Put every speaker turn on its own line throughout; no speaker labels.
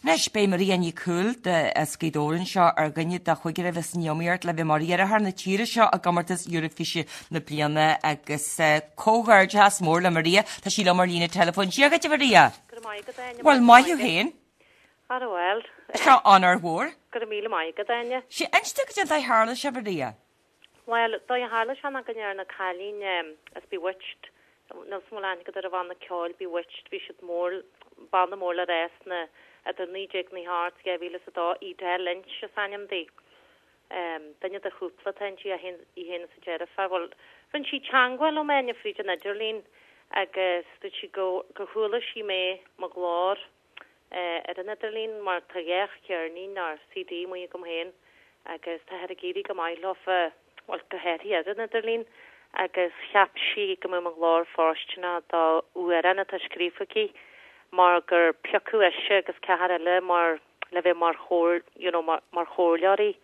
Nes be Maria McCool de Gweedore seo ar gine da chuigir a bheits neomíart le bheith Maria ar na tíre seo a gamartas Eurofishe na bliana agus cógair jazz mór le Maria tá sí le mar lína telefón. Siagad Maria? Well, maiú héin?
Well.
Seo anar hór?
Gur míle maigad aine.
Si einstu go dai Harla se Maria?
Well, dai Harla se na gannear na Cailín as bewitched. Na smolan go ar van na ceáil bewitched vi siid mór ban mór le rest na a ní jig ní hart ge vile sa dá í de lynch a sanam dé. Danne a chuúpla tenji a hen I hen sa Jerifa. Well, fin si changwell o men fri na Derlin agus did si go hula si me ma glár ar an Derlin mar tageach cearní nar CD mo gom hen agus ta had a géri go mailof well go heri ar an Derlin agus chiap si go ma glár forstna da uan a skrifaki mar gur piacu eise agus cehar le mar le bheith mar chóir, mar chóirlearí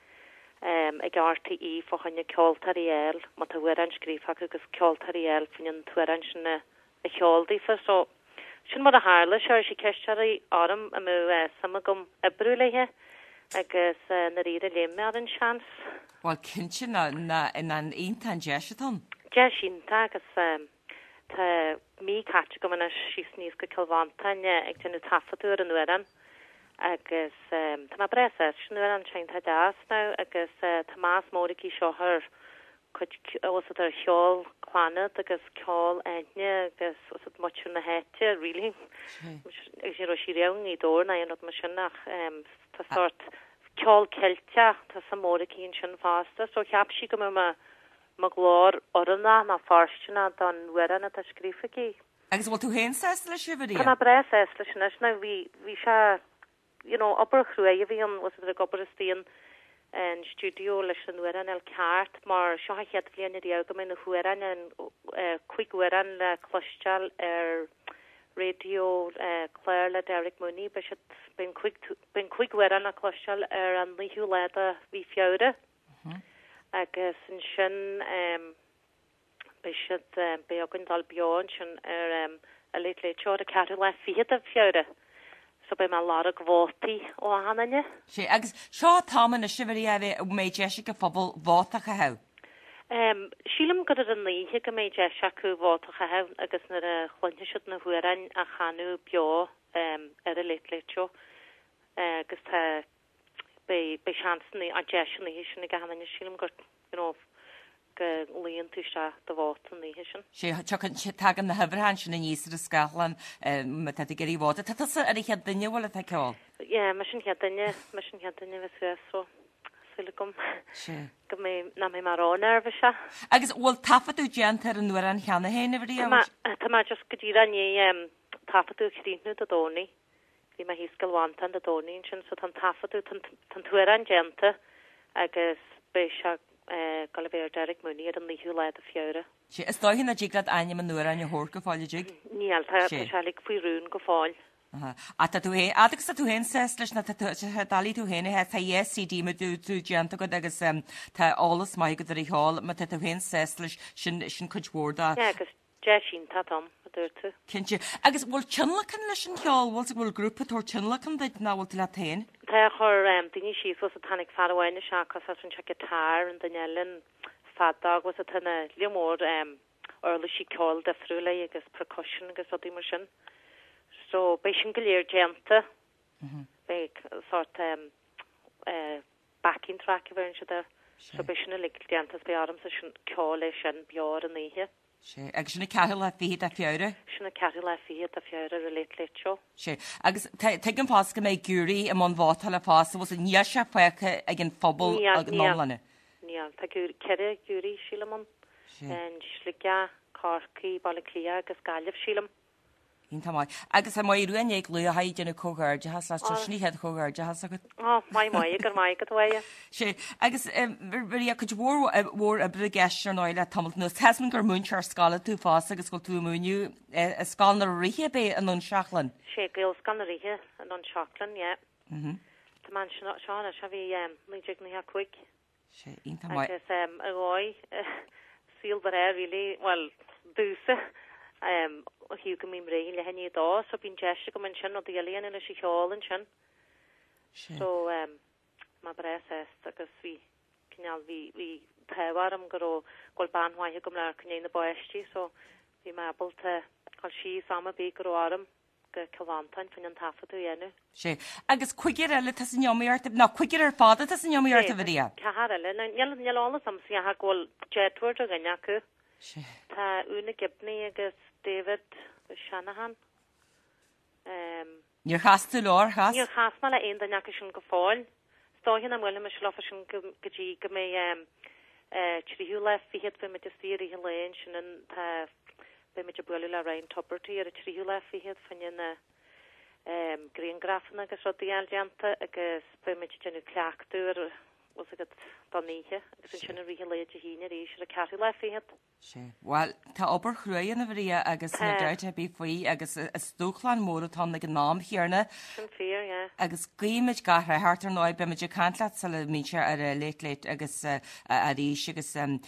ag RTE fochanne ceoltarí eil, má tá bhuiir an scríbhacha agus ceoltarí eil fanin tuairan sin a cheoldaífa, so sin mar a hála seir si ceistearí áram a mú sama gom ebrúlathe agus na ríre léime ar an seans.
Well, cinse na in an eintan jeisiton?
Jeisínta agus tá mí caite go mana síos níos go cilvantaine ag tenu tafaúr an nuan agus tá má bresa sin nuan an teint das ná agus tá más móricí seothir os ar cheol chláanad agus ceol aine agus os muú na héite really ag sé ro sí raun í dór na an mar sin nach tá sort ceol ceiltea tá sa móricí sin fásta so cheap si go ma glár orna na farstena don weran at skrifaki.
Agus bhil tú hen sesle sibri?
Tá bres sesle na vi se upper chrué vi an was a gobersteen en studio leis an weran el kart mar se het blian di go min hueran en quick weran le clustal radio Claire le Derek Mooney be ben quick weran a clustal an lihu leda vi fioude. Agus yn sin bysyd be ogyn dal bion sin a leit tio a cadw le fiad a fiawre. So be ma lar a gvoti o hananye.
Si, agus sio taman a sifri efe o mei Jessica phobl votach a hew?
Sílam go an líhe go mei Jessica votach a hew agus na a chluntisiid na huaran a chanú bio a leit tio agus ta be chansen a jechen hi sin ga han sílim go go leon tú se do bhán ní sin.
sé tagan na hefrhan sin na níos a scalan me geí bhá. Tá ar ich duine bhil a ceáil?
Ié, me sin duine bheit so gom go mé na mé marránerve se.
Agus bhfuil tafaú gentar an nuair an cheanna héna bhí?
Tá má just go dtí ané tafaú chrínú a dóní. Bhí me híscailhaint an a dónín sin so tan tafaú tan tuair an genta agus bé se gal bhéir Derek Mooney an líú leid a fiúre.
Sí, is dóhinn a ddígrad aine man nuair an hór go fáil jig?
Níl, tá selik faoirún go fáil.
A tú agus tú hen ses leis na dalí tú héna he tá CD me tú genta go agus tá álas mai go í hall me tú hen ses leis sin chudhórda.
Agus je sin tatam a dúirtu.
Cinse agus bhfuil tinlachan leis an cheáil bhil bhfuil grúpa tóir tinlachan deit náhfuil le tain?
Tá chur duine síos was a tannig farhhaine se cos an se gitar an danelin fadag was a tanna limór orla sí ceáil defriúla agus percussion agus a mar sin. So bei sin goléir genta be sort backing track a bhain se there. So bei sinna lig gentas be arm sa sin ceáil sin bear an ihe.
sé agus sinna ceil le fiad a fiúre?
Sinna ceil le fiad a fiúre a leo.
sé agus te an fásca mé gurí am an bhátá le fása bhs a níos se foicha ag an phobal ag nólanne?
Níl, tá ceire gurí sílamon en sliga carcaí bailaclia agus galibh sílam.
Ínta agus a mai ruúin ag lu a haid denna cógair de has sníhead cógair de has agad?
Mai gur mai go bhhaile.
sé agus ri a chud mhór a bre geist ar náile tamil nó teman gur múnsear scala tú fás agus go tú múniu a scal na rithe be an an seachlan?
sé gail scal na rithe an an seachlan, ie. Tá man seánna se bhí líidir na chuig.
sé ínta mai.
Agus a bháid síl bar rilí, well, dúsa. Hiú go mím réin le henní dá, so bín jeiste go man sin ó dhéalaon in sé cheáil sin. So má bres agus bhí cinál bhí teharm go ghil banhaithe gom le cné na boisttí, so bhí me abalta chuil si sama bí go arm go cehaantain fan an tafa tú dhéanú.
sé agus chuigir eile tas neomíart ná chuigir fáda tas neomíart a bhí.
Cehar eile neall sam si ha ghil jetúir a gine acu. Tá úna gibnaí agus David Shanahan.
Níor chaú láir chas?
Níor chas me le aon daine sin go fáil. Stáhin am bhfuil me slofa sin gotí go mé tríú le fihiad be me de síí léin sin an be me de buú le rein toppertí ar a tríú le fihiad fanne na Greengrafen agus rodíaldianta agus be me gennu cleachú was a doníthe agus sin sinna rihéléide híine éis a ceú le fihiad.
Well, tá obair chruúin a bhí agus na deirte bí faoí agus stúchlan mórtá na gnáam hiarna agus gcuimiid gatha hartar náid be meidir cantlaat sa le míse ar a léit agus a ríis agus an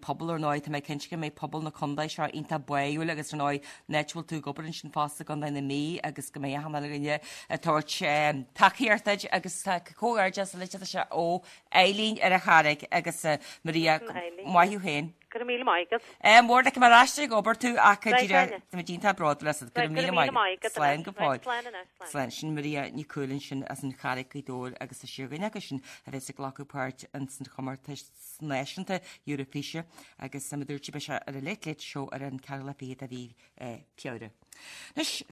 pobl ar náid mé cinse mé pobl na condaid seo inta buúil agus ar náid netúil tú gobarin sin fásta gan na mí agus go mé hanna rinne tuairt takeíartaid agus cóirde sa leite se ó élín ar a charig agus Maria maiú héin.
Mí maigad.
Mór le mar ráiste gobar tú acha dínta brod le go mí maigad go fáid. Slein sin Maria Ní Churráin sin as an charig Gweedore agus a siúgaine agus sin a bheits a glacúpáirt an san chomórtas snéisianta Européise agus samúirtí be se ar a leit seo ar an Carolapéad a bhí peire. Nus